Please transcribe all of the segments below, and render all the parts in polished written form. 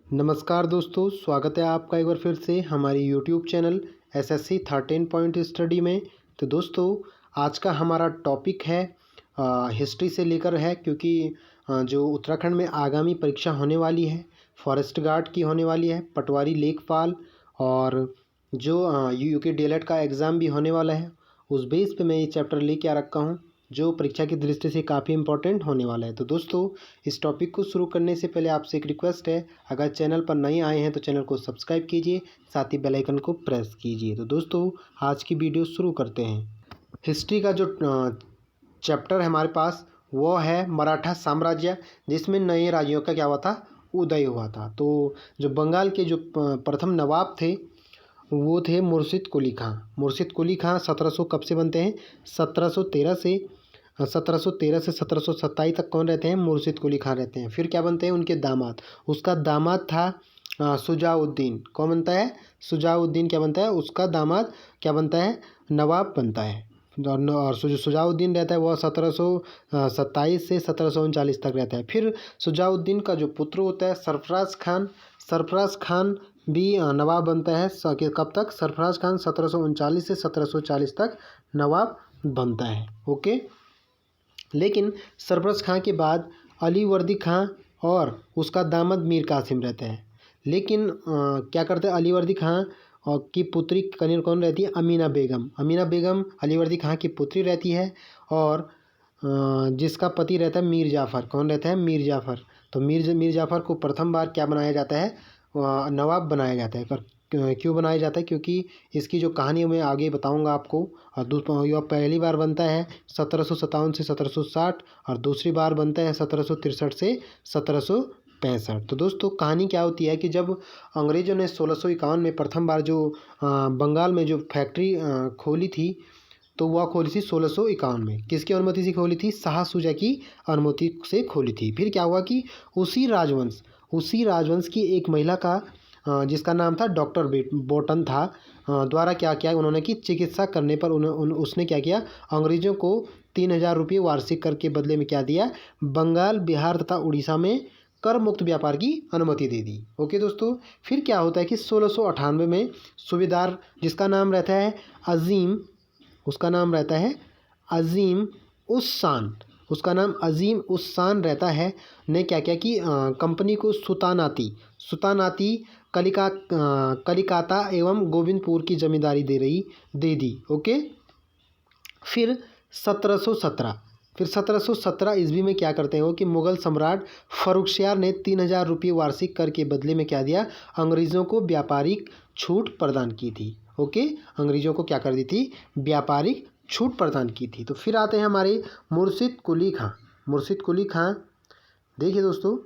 नमस्कार दोस्तों, स्वागत है आपका एक बार फिर से हमारी YouTube channel SSC 13 point study में। तो दोस्तों, आज का हमारा टॉपिक है हिस्ट्री से लेकर है, क्योंकि जो उत्तराखंड में आगामी परीक्षा होने वाली है फॉरेस्ट गार्ड की होने वाली है, पटवारी लेखपाल, और जो यूके डीएलएड का एग्ज़ाम भी होने वाला है, उस बेस पे मैं ये चैप्टर लेके आ रखा हूँ जो परीक्षा की दृष्टि से काफ़ी इंपॉर्टेंट होने वाला है। तो दोस्तों, इस टॉपिक को शुरू करने से पहले आपसे एक रिक्वेस्ट है, अगर चैनल पर नए आए हैं तो चैनल को सब्सक्राइब कीजिए, साथ ही बेल आइकन को प्रेस कीजिए। तो दोस्तों, आज की वीडियो शुरू करते हैं। हिस्ट्री का जो चैप्टर है हमारे पास वो है मराठा साम्राज्य, जिसमें नए राज्यों का क्या हुआ था, उदय हुआ था। तो जो बंगाल के जो प्रथम नवाब थे वो थे मुर्शिद कुली खां। मुर्शिद कुली खां 1700 कब से बनते हैं, 1713 से 1727 तक कौन रहते हैं, मुर्शिद कुली खां रहते हैं। फिर क्या बनते हैं, उनके दामाद, उसका दामाद था शुजाउद्दीन। कौन बनता है, शुजाउद्दीन क्या बनता है, उसका दामाद क्या बनता है, नवाब बनता है। और जो शुजाउद्दीन रहता है वह 1727 से 1739 तक रहता है। फिर शुजाउद्दीन का जो पुत्र होता है सरफराज खान, सरफराज खान भी नवाब बनता है। कब तक, सरफराज खान 1739 से 1740 तक नवाब बनता है। ओके, लेकिन सरफराज खां के बाद अली वर्दी खां और उसका दामाद मीर कासिम रहता है। लेकिन क्या करते हैं, अली वर्दी खां और की पुत्री कौन रहती है, अमीना बेगम। अमीना बेगम अली वर्दी खां की पुत्री रहती है, और जिसका पति रहता है मीर जाफ़र। कौन रहता है, मीर जाफ़र। तो मीर जाफ़र को प्रथम बार क्या बनाया जाता है, नवाब बनाया जाता है। पर क्यों बनाया जाता है, क्योंकि इसकी जो कहानी मैं आगे बताऊंगा आपको। और यह पहली बार बनता है 1757 से 1760, और दूसरी बार बनता है 1763 से 1765। तो दोस्तों, कहानी क्या होती है कि जब अंग्रेज़ों ने 1651 में प्रथम बार जो बंगाल में जो फैक्ट्री खोली थी, तो वह खोली थी 1651 में। किसकी अनुमति से खोली थी, शाह शुजा की अनुमति से खोली थी। फिर क्या हुआ कि उसी राजवंश की एक महिला का जिसका नाम था डॉक्टर बोटन था, द्वारा क्या किया उन्होंने कि चिकित्सा करने पर उसने क्या किया, अंग्रेज़ों को 3000 रुपये वार्षिक कर के बदले में क्या दिया, बंगाल, बिहार तथा उड़ीसा में कर मुक्त व्यापार की अनुमति दे दी। ओके दोस्तों, फिर क्या होता है कि 1698 में सूबेदार, जिसका नाम रहता है अजीम, उसका नाम रहता है अजीम उस शान, उसका नाम अजीम उस शान रहता है, ने क्या किया कि कंपनी को सुतानाती कलिकाता एवं गोविंदपुर की जमींदारी दे दी। ओके, फिर 1717 ईस्वी में क्या करते हैं वो कि मुगल सम्राट फर्रुखसियार ने 3000 रुपये वार्षिक कर के बदले में क्या दिया, अंग्रेज़ों को व्यापारिक छूट प्रदान की थी। ओके, अंग्रेज़ों को क्या कर दी थी, व्यापारिक छूट प्रदान की थी। तो फिर आते हैं हमारे मुर्शिद कुली खां। मुर्शिद कुली खां, देखिए दोस्तों,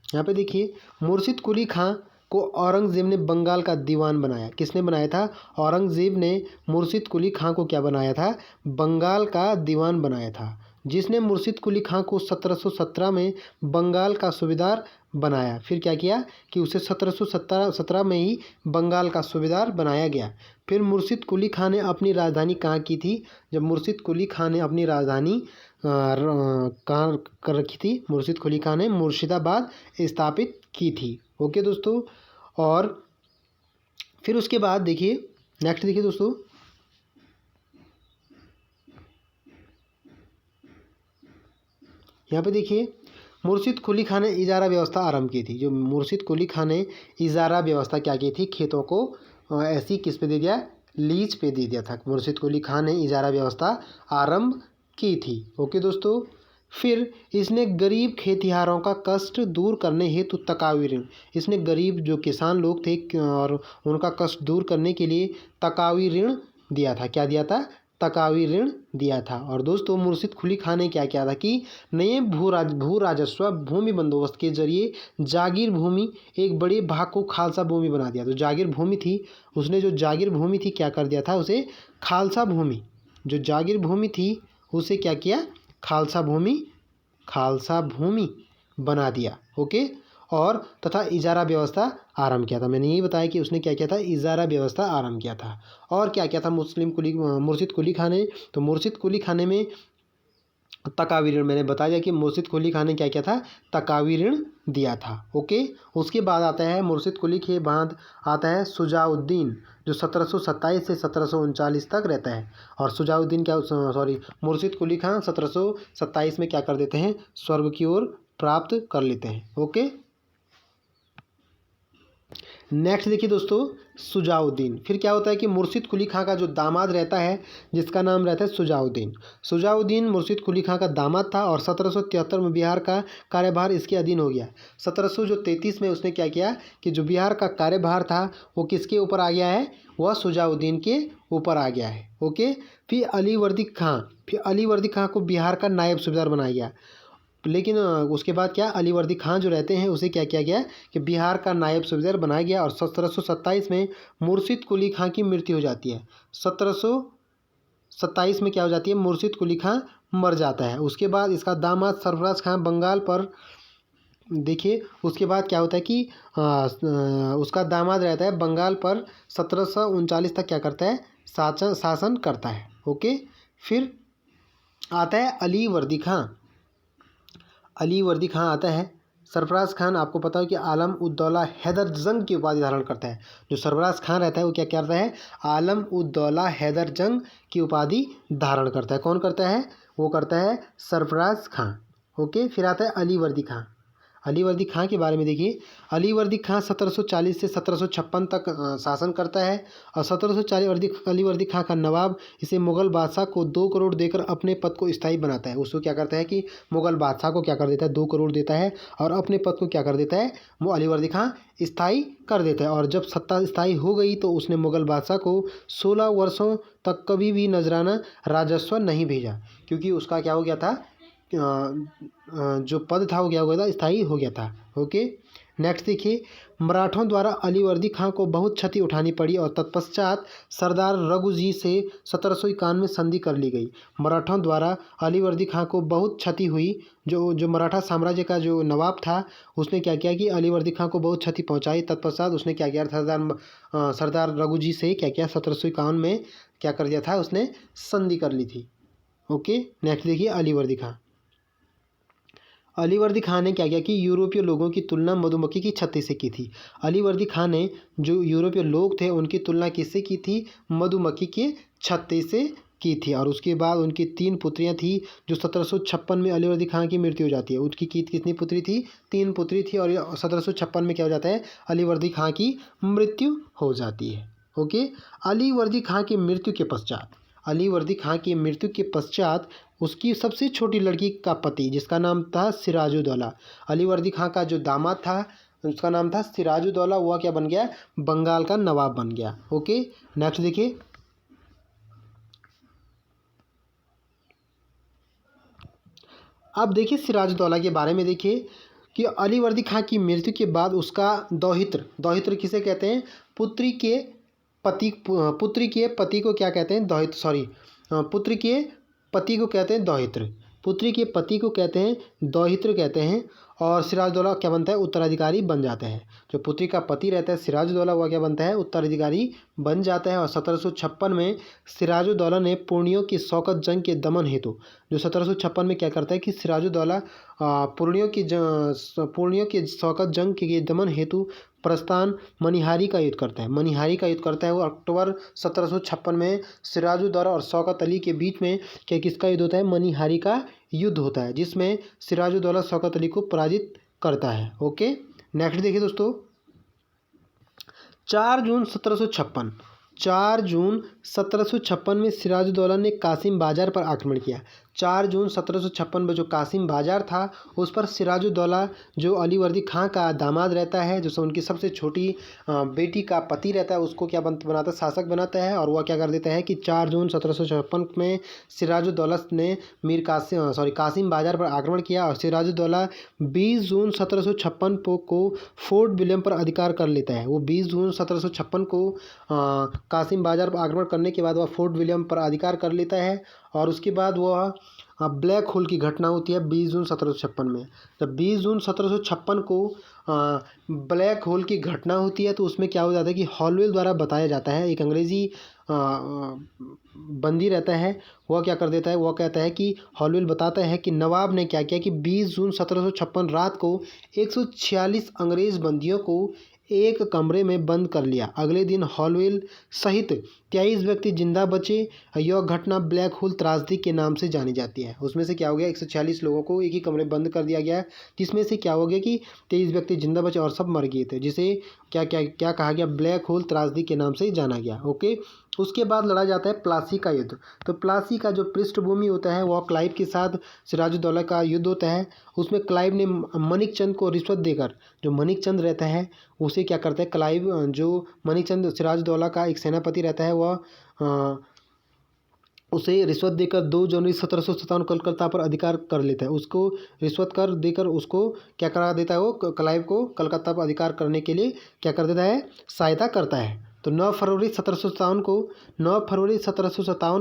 यहाँ पे देखिए, मुर्शिद कुली खां को औरंगज़ेब ने बंगाल का दीवान बनाया। किसने बनाया था, औरंगज़ेब ने मुर्शिद कुली खां को क्या बनाया था, बंगाल का दीवान बनाया था। जिसने मुर्शिद कुली खां को 1717 में बंगाल का सूबेदार बनाया। फिर क्या किया कि उसे 1717 में ही बंगाल का सूबेदार बनाया गया। फिर मुर्शिद कुली खां ने अपनी राजधानी कहाँ की थी, जब मुर्शिद कुली खां ने अपनी राजधानी कहाँ कर रखी थी, मुर्शिद कुली खां ने मुर्शिदाबाद स्थापित की थी। ओके दोस्तों, और फिर उसके बाद देखिए, नेक्स्ट देखिए दोस्तों, यहाँ पे देखिए, मुर्शिद कुली खां ने इजारा व्यवस्था आरंभ की थी। जो मुर्शिद कुली खां ने इजारा व्यवस्था क्या की थी, खेतों को ऐसी किस पे दे दिया, लीज पे दे दिया था। मुर्शिद कुली खां ने इजारा व्यवस्था आरंभ की थी। ओके दोस्तों, फिर इसने गरीब खेतिहरों का कष्ट दूर करने हेतु तकावी ऋण, इसने गरीब जो किसान लोग थे और उनका कष्ट दूर करने के लिए तकावी ऋण दिया था। क्या दिया था, तकावी ऋण दिया था। और दोस्तों, मुर्शिद कुली खां ने क्या किया था कि नए भू राजस्व भूमि बंदोबस्त के जरिए जागीर भूमि एक बड़े भाग को खालसा भूमि बना दिया। तो जागीर भूमि थी, उसने जो जागीर भूमि थी क्या कर दिया था, उसे खालसा भूमि, जो जागीर भूमि थी उसे क्या किया, खालसा भूमि बना दिया। ओके, और तथा इजारा व्यवस्था आरंभ किया था। मैंने यही बताया कि उसने क्या किया था, इजारा व्यवस्था आरंभ किया था। और क्या किया था मुर्शिद कुली खां ने, तो मुर्शिद कुली खां में तकावी ऋण, मैंने बता दिया कि मुर्शिद कुली खान ने क्या किया था, तकावी ऋण दिया था। ओके, उसके बाद आता है मुर्शिद कुली के बाद आता है सुजाउद्दीन, जो 1727 से 1739 तक रहता है। और सुजाउद्दीन क्या, सॉरी, मुर्शिद कुली खान 1727 में क्या कर देते हैं, स्वर्ग की ओर प्राप्त कर लेते हैं। ओके, नेक्स्ट देखिए दोस्तों, सुजाउद्दीन। फिर क्या होता है कि मुर्शिद कुली खां का जो दामाद रहता है, जिसका नाम रहता है सुजाउद्दीन। सुजाउद्दीन मुर्शिद कुली खां का दामाद था और 1773 में बिहार का कार्यभार इसके अधीन हो गया। 1733 में उसने क्या किया कि जो बिहार का कार्यभार था वो किसके ऊपर आ गया है, वह सुजाउद्दीन के ऊपर आ गया है। ओके, फिर अलीवर्दी खां को बिहार का नायब सूबेदार बनाया गया। लेकिन उसके बाद क्या, अलीवर्दी खां जो रहते हैं उसे क्या किया गया कि बिहार का नायब सूबेदार बनाया गया। और 1727 में मुर्शिद कुली खां की मृत्यु हो जाती है। 1727 में क्या हो जाती है, मुर्शिद कुली खां मर जाता है। उसके बाद इसका दामाद सरफराज खां बंगाल पर, देखिए उसके बाद क्या होता है कि उसका दामाद रहता है बंगाल पर 1739 तक क्या करता है, शासन करता है। ओके, फिर आता है अली वर्दी खां आता है। सरफराज खान, आपको पता है कि आलम उद्दौला हैदर जंग की उपाधि धारण करता है। जो सरफराज खान रहता है वो क्या करता है, आलम उद्दौला हैदर जंग की उपाधि धारण करता है। कौन करता है, वो करता है सरफराज खान। ओके, फिर आता है अली वर्दी खां के बारे में देखिए। अली वर्दी खां 1740 से 1756 तक शासन करता है। और 1740 अली वर्दी खां का नवाब इसे मुग़ल बादशाह को 2 करोड़ देकर अपने पद को स्थायी बनाता है। उसको क्या करता है कि मुग़ल बादशाह को क्या कर देता है, 2 करोड़ देता है और अपने पद को क्या कर देता है, वो अली वर्दी खां स्थायी कर देता है। और जब सत्ता स्थायी हो गई तो उसने मुग़ल बादशाह को 16 वर्षों तक कभी भी नजराना राजस्व नहीं भेजा, क्योंकि उसका क्या हो गया था, जो पद था वो क्या हो गया था, स्थायी हो गया था। ओके, नेक्स्ट देखिए, मराठों द्वारा अलीवर्दी खां को बहुत क्षति उठानी पड़ी और तत्पश्चात सरदार रघुजी से 1751 में संधि कर ली गई। मराठों द्वारा अलीवर्दी खां को बहुत क्षति हुई। जो मराठा साम्राज्य का जो नवाब था उसने क्या किया कि अलीवर्दी खां को बहुत क्षति पहुंचाई। तत्पश्चात उसने क्या किया, सरदार रघुजी से क्या किया, 1751 में क्या कर दिया था, उसने संधि कर ली थी। ओके, नेक्स्ट देखिए, अलीवर्दी खान ने क्या किया कि यूरोपीय लोगों की तुलना मधुमक्खी की छत्ते से की थी। अलीवर्दी खान ने जो यूरोपीय लोग थे उनकी तुलना किससे की थी, मधुमक्खी के छत्ते से की थी। और उसके बाद उनकी 3 पुत्रियां थी। जो 1756 में अलीवर्दी खान की मृत्यु हो जाती है, उसकी कितनी पुत्री थी, 3 पुत्री थी। और 1756 में क्या हो जाता है, अलीवर्दी खान की मृत्यु हो जाती है। ओके, अलीवर्दी खान की मृत्यु के पश्चात उसकी सबसे छोटी लड़की का पति, जिसका नाम था सिराजुद्दौला, अलीवर्दी खां का जो दामाद था उसका नाम था सिराजुद्दौला, वह क्या बन गया, बंगाल का नवाब बन गया। ओके, नेक्स्ट देखिए, अब देखिए सिराजुद्दौला के बारे में देखिए कि अलीवर्दी खां की मृत्यु के बाद उसका दौहित्र किसे कहते हैं, पुत्री के पति को क्या कहते हैं, पुत्री के पति को कहते हैं दौहित्र। पुत्री के पति को कहते हैं दौहित्र कहते हैं। और सिराजुद्दौला क्या बनता है, उत्तराधिकारी बन जाता है। जो पुत्री का पति रहता है सिराजुद्दौला, वह क्या बनता है, उत्तराधिकारी बन जाता है। और 1756 में सिराजुद्दौला ने पूर्णियों की शौकत जंग के दमन हेतु, जो 1756 में क्या करता है कि सिराजुद्दौला पूर्णियों की शौकत जंग के दमन हेतु प्रस्थान मनिहारी का युद्ध करता है। वो अक्टूबर 1756 में सिराजुद्दौला और शौकत अली के बीच में क्या किसका युद्ध होता है, मनिहारी का युद्ध होता है, जिसमें सिराजुद्दौला शौकत अली को पराजित करता है। ओके, नेक्स्ट देखिए दोस्तों, 4 जून 1756 में सिराजुद्दौला ने कासिम बाजार पर आक्रमण किया। 4 जून 1756 में जो कासिम बाजार था उस पर सिराजुद्दौला, जो अलीवर्दी खां का दामाद रहता है, जो उनकी सबसे छोटी बेटी का पति रहता है, उसको क्या बनाता है, शासक बनाता है। और वह क्या कर देता है कि 4 जून 1756 में सिराजुद्दौला ने कासिम बाजार पर आक्रमण किया। और सिराजुद्दौला 20 जून 1756 को फोर्ट विलियम पर अधिकार कर लेता है। वो 20 जून 1756 को कासिम बाजार पर आक्रमण करने के बाद वह फोर्ट विलियम पर अधिकार कर लेता है। और उसके बाद वह ब्लैक होल की घटना होती है 20 जून 1756 में। जब 20 जून 1756 को ब्लैक होल की घटना होती है तो उसमें क्या हो जाता है कि हॉलवेल द्वारा बताया जाता है। एक अंग्रेजी बंदी रहता है, वह क्या कर देता है, वह कहता है कि हॉलवेल बताता है कि नवाब ने क्या किया कि 20 जून 1756 रात को 146 अंग्रेज बंदियों को एक कमरे में बंद कर लिया। अगले दिन हॉलवेल सहित 23 व्यक्ति जिंदा बचे। यह घटना ब्लैक होल त्रासदी के नाम से जानी जाती है। उसमें से क्या हो गया, 146 लोगों को एक ही कमरे में बंद कर दिया गया, जिसमें से क्या हो गया कि 23 व्यक्ति जिंदा बचे और सब मर गए थे, जिसे क्या क्या क्या कहा गया, ब्लैक होल त्रासदी के नाम से जाना गया। ओके, उसके बाद लड़ा जाता है प्लासी का युद्ध। तो प्लासी का जो पृष्ठभूमि होता है वह क्लाइव के साथ सिराजुद्दौला का युद्ध होता है। उसमें क्लाइव ने मनिक चंद को रिश्वत देकर, जो मनिक चंद रहता है उसे क्या करता है क्लाइव, जो मनिक चंद सिराजुद्दौला का एक सेनापति रहता है, वह उसे रिश्वत देकर 2 जनवरी 1757 कलकत्ता पर अधिकार कर लेता है। उसको रिश्वत कर देकर उसको क्या करा देता है, वो क्लाइव को कलकत्ता पर अधिकार करने के लिए क्या कर देता है, सहायता करता है। तो 9 फरवरी 1757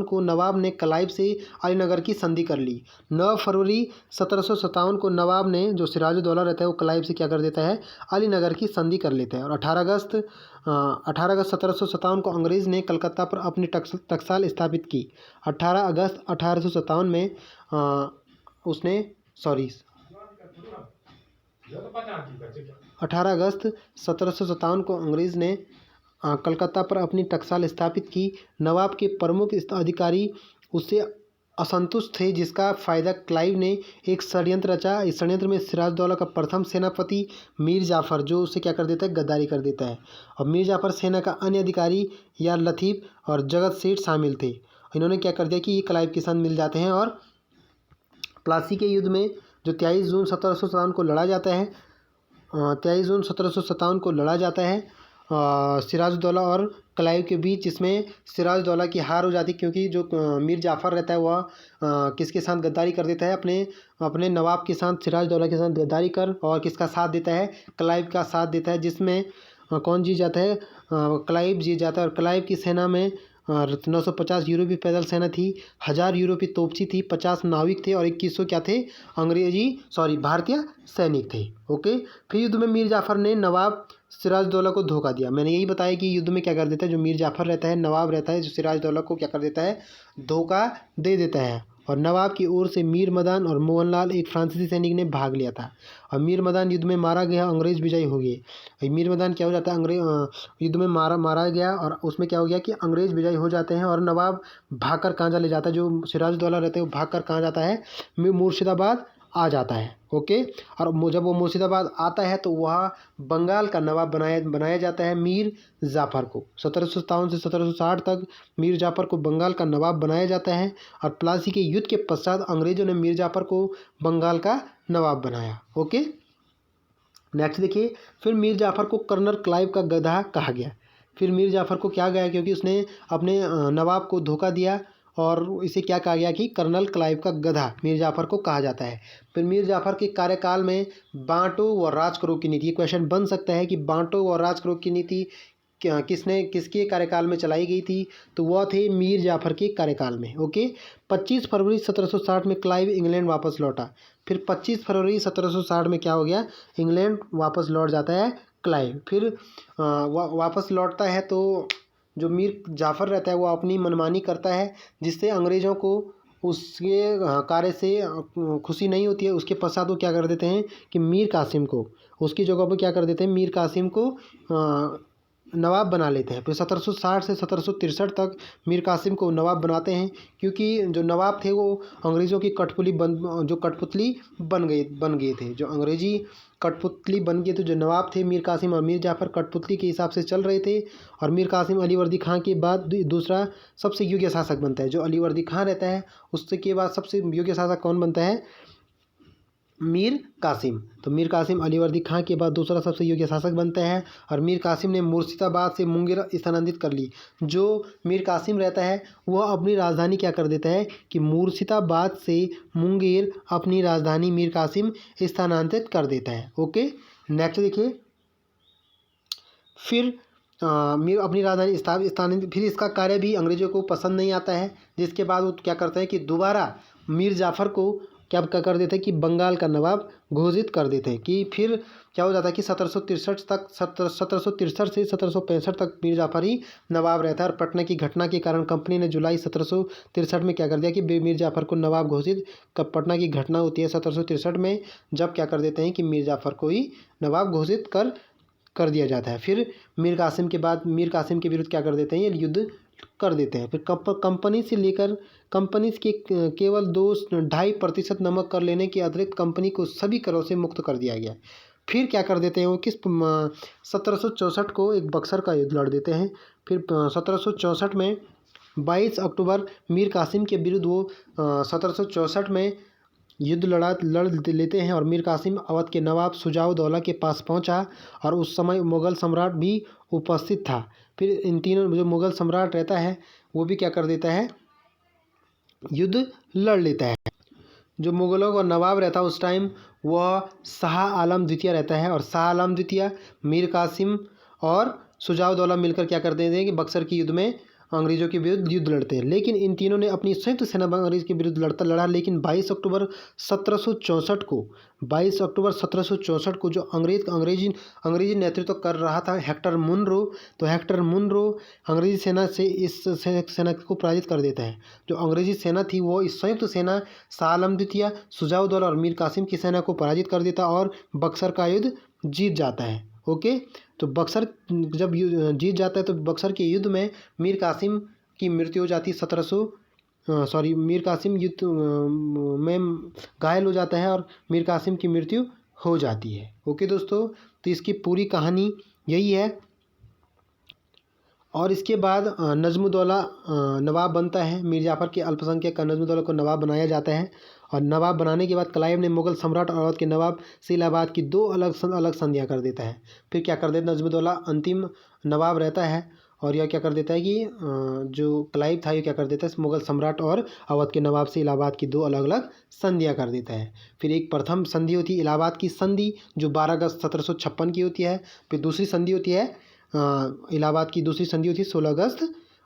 को नवाब ने क्लाइव से अलीनगर की संधि कर ली। 9 फरवरी 1757 को नवाब ने, जो सिराजुद्दौला रहता है, वो क्लाइव से क्या कर देता है, अलीनगर की संधि कर लेता है। और 18 अगस्त 1757 को अंग्रेज़ ने कलकत्ता पर अपनी टकसाल स्थापित की। 18 अगस्त 1857 में उसने 18 अगस्त 1757 को अंग्रेज़ ने कलकत्ता पर अपनी टकसाल स्थापित की। नवाब के प्रमुख अधिकारी उससे असंतुष्ट थे, जिसका फ़ायदा क्लाइव ने एक षड्यंत्र रचा। इस षड्यंत्र में सिराजुद्दौला का प्रथम सेनापति मीर जाफ़र, जो उससे क्या कर देता है, गद्दारी कर देता है। और मीर जाफ़र सेना का अन्य अधिकारी यार लतीफ़ और जगत सेठ शामिल थे। इन्होंने क्या कर दिया कि ये क्लाइव के साथ मिल जाते हैं और प्लासी के युद्ध में जो 23 जून 1757 को लड़ा जाता है, 23 जून 1757 को लड़ा जाता है सिराजुद्दौला और क्लाइव के बीच, जिसमें सिराजुद्दौला की हार हो जाती, क्योंकि जो मीर जाफ़र रहता है वह किसके साथ गद्दारी कर देता है, अपने नवाब के साथ, सिराजुद्दौला के साथ गद्दारी कर, और किसका साथ देता है, क्लाइव का साथ देता है, जिसमें कौन जीत जाता है, क्लाइव जीत जाता है। और क्लाइव की सेना में 950 यूरोपीय पैदल सेना थी, 1000 यूरोपीय तोपची थी, 50 नाविक थे और 2100 क्या थे, भारतीय सैनिक थे। ओके, फिर युद्ध में मीर जाफ़र ने नवाब सिराजुद्दौला को धोखा दिया। मैंने यही बताया कि युद्ध में क्या कर देता है, जो मीर जाफ़र रहता है, नवाब रहता है, जो सिराजुद्दौला को क्या कर देता है, धोखा दे देता है। और नवाब की ओर से मीर मदान और मोहनलाल, एक फ्रांसीसी सैनिक, ने भाग लिया था। और मीर मदान युद्ध में मारा गया, अंग्रेज विजयी हो गए। मीर मदान क्या हो जाता है, युद्ध में मारा गया, और उसमें क्या हो गया कि अंग्रेज विजयी हो जाते हैं। और नवाब भागकर कहाँ चले जाता है, जो सिराजुद्दौला रहते हैं वो भागकर कहाँ जाता है, मुर्शिदाबाद आ जाता है। ओके, और जब वो मुर्शिदाबाद आता है तो वह बंगाल का नवाब बनाया जाता है मीर जाफ़र को। 1757 से 1760 तक मीर जाफ़र को बंगाल का नवाब बनाया जाता है। और प्लासी के युद्ध के पश्चात अंग्रेज़ों ने मीर जाफ़र को बंगाल का नवाब बनाया। ओके, नेक्स्ट देखिए, फिर मीर जाफ़र को कर्नल क्लाइव का गधा कहा गया। फिर मीर जाफ़र को क्या गया, क्योंकि उसने अपने नवाब को धोखा दिया, और इसे क्या कहा गया कि कर्नल क्लाइव का गधा मीर जाफ़र को कहा जाता है। फिर मीर जाफ़र के कार्यकाल में बांटो व राज करो की नीति, ये क्वेश्चन बन सकता है कि बांटो व राज करो की नीति किसके कार्यकाल में चलाई गई थी, तो वह थे मीर जाफ़र के कार्यकाल में। ओके, 25 फरवरी 1760 में क्लाइव इंग्लैंड वापस लौटा। फिर 25 फरवरी 1760 में क्या हो गया, इंग्लैंड वापस लौट जाता है क्लाइव। फिर वापस लौटता है तो जो मीर जाफ़र रहता है वो अपनी मनमानी करता है, जिससे अंग्रेज़ों को उसके कार्य से खुशी नहीं होती है। उसके पश्चात वो क्या कर देते हैं कि मीर कासिम को, उसकी जगह पर क्या कर देते हैं, मीर कासिम को नवाब बना लेते हैं। फिर 1760 से 1763 तक मीर कासिम को नवाब बनाते हैं, क्योंकि जो नवाब थे वो अंग्रेज़ों की कठपुतली बन गए थे। जो अंग्रेज़ी कठपुतली बन गए थे, जो नवाब थे मीर कासिम और मीर जाफ़र कठपुतली के हिसाब से चल रहे थे। और मीर कासिम अलीवर्दी खां के बाद दूसरा सबसे योग्य शासक बनता है। जो अलीवर्दी खां रहता है उससे के बाद सबसे योग्य शासक कौन बनता है, मीर कासिम। तो मीर कासिम अलीवर्दी खां के बाद दूसरा सबसे योग्य शासक बनता है। और मीर कासिम ने मुर्शिदाबाद से मुंगेर स्थानांतरित कर ली। जो मीर कासिम रहता है वह अपनी राजधानी क्या कर देता है कि मुर्शिदाबाद से मुंगेर अपनी राजधानी मीर कासिम स्थानांतरित कर देता है। ओके, नेक्स्ट देखिए, फिर मीर अपनी राजधानी स्थानांतरित, फिर इसका कार्य भी अंग्रेज़ों को पसंद नहीं आता है, जिसके बाद वो क्या करते हैं कि दोबारा मीर जाफ़र को क्या कर देते हैं कि बंगाल का नवाब घोषित कर देते हैं। कि फिर क्या हो जाता है कि 1763 तक 1763 से 1765 तक मीर जाफ़र ही नवाब रहता है। और पटना की घटना के कारण कंपनी ने जुलाई 1763 में क्या कर दिया कि मीर जाफ़र को नवाब घोषित। कब पटना की घटना होती है 1763 में, जब क्या कर देते हैं कि मीर जाफ़र को ही नवाब घोषित कर दिया जाता है। फिर मीर कासिम के बाद मीर कासिम के विरुद्ध क्या कर देते हैं, ये युद्ध कर देते हैं। फिर कंपनी से लेकर कंपनी के केवल 2.5% नमक कर लेने के अतिरिक्त कंपनी को सभी करों से मुक्त कर दिया गया। फिर क्या कर देते हैं वो किस 1764 को एक बक्सर का युद्ध लड़ देते हैं। फिर 1764 में 22 अक्टूबर मीर कासिम के विरुद्ध वो 1764 में युद्ध लड़ लेते हैं। और मीर कासिम अवध के नवाब शुजाउद्दौला के पास पहुंचा और उस समय मुग़ल सम्राट भी उपस्थित था। फिर इन तीनों जो मुग़ल सम्राट रहता है वो भी क्या कर देता है, युद्ध लड़ लेता है। जो मुग़लों का नवाब रहता है उस टाइम वह शाह आलम द्वितीय रहता है। और शाह आलम द्वितीय, मीर कासिम और शुजाउद्दौला मिलकर क्या कर देते हैं कि बक्सर के युद्ध में अंग्रेज़ों के विरुद्ध युद्ध लड़ते हैं। लेकिन इन तीनों ने अपनी संयुक्त सेना अंग्रेज़ के विरुद्ध लड़ा। लेकिन 22 अक्टूबर 1764 को जो अंग्रेजी नेतृत्व कर रहा था हेक्टर मुनरो, तो हेक्टर मुनरो अंग्रेज़ी सेना से इस सेना को पराजित कर देता है। जो अंग्रेज़ी सेना थी वो इस संयुक्त सेना शाह आलम द्वितीय, शुजाउद्दौला और मीर कासिम की सेना को पराजित कर देता और बक्सर का युद्ध जीत जाता है। ओके, तो बक्सर जब जीत जाता है तो बक्सर के युद्ध में मीर कासिम की मृत्यु हो जाती है। मीर कासिम युद्ध में घायल हो जाता है और मीर कासिम की मृत्यु हो जाती है। ओके दोस्तों, तो इसकी पूरी कहानी यही है। और इसके बाद नजमुद्दौला नवाब बनता है। मीर जाफ़र के अल्पसंख्यक का नजमुद्दौला को नवाब बनाया जाता है। और नवाब बनाने के बाद क्लाइव ने मुग़ल सम्राट और अवध के नवाब से इलाहाबाद की 2 अलग संधियाँ कर देता है। फिर क्या कर देता है, नजमुद्दौला अंतिम नवाब रहता है। और यह क्या कर देता है कि जो क्लाइव था ये क्या कर देता है, मुग़ल सम्राट और अवध के नवाब से इलाहाबाद की 2 अलग संधियाँ कर देता है। फिर एक प्रथम संधि होती है इलाहाबाद की संधि, जो 12 अगस्त 1756 की होती है। फिर दूसरी संधि होती है इलाहाबाद की दूसरी संधि होती है 16 अगस्त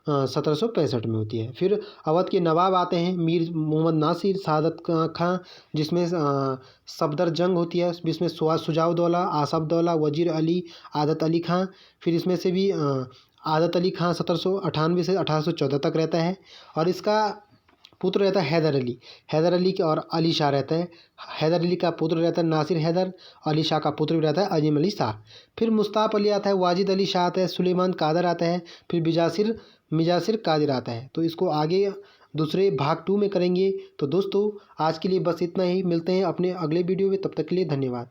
1765 में होती है। फिर अवध के नवाब आते हैं मीर मोहम्मद नासिर, शहादत खां, जिसमें सफदर जंग होती है, जिसमें शुजाउद्दौला, आसफदौला, वजीर अली, आदत अली खां। फिर इसमें से भी आदत अली खां 1798 से 1814 तक रहता है। और इसका पुत्र रहता है हैदर अली और अली शाह रहता है। हैदर अली का पुत्र रहता है नासिर हैदर, अली शाह का पुत्र भी रहता है अजीम अली शाह। फिर मुस्ताफ़ अली आता है, वाजिद अली शाह आता है, सुलेमान कादर आता है, फिर मिजासिर कादिर आता है। तो इसको आगे दूसरे भाग 2 में करेंगे। तो दोस्तों आज के लिए बस इतना ही, मिलते हैं अपने अगले वीडियो में, तब तक के लिए धन्यवाद।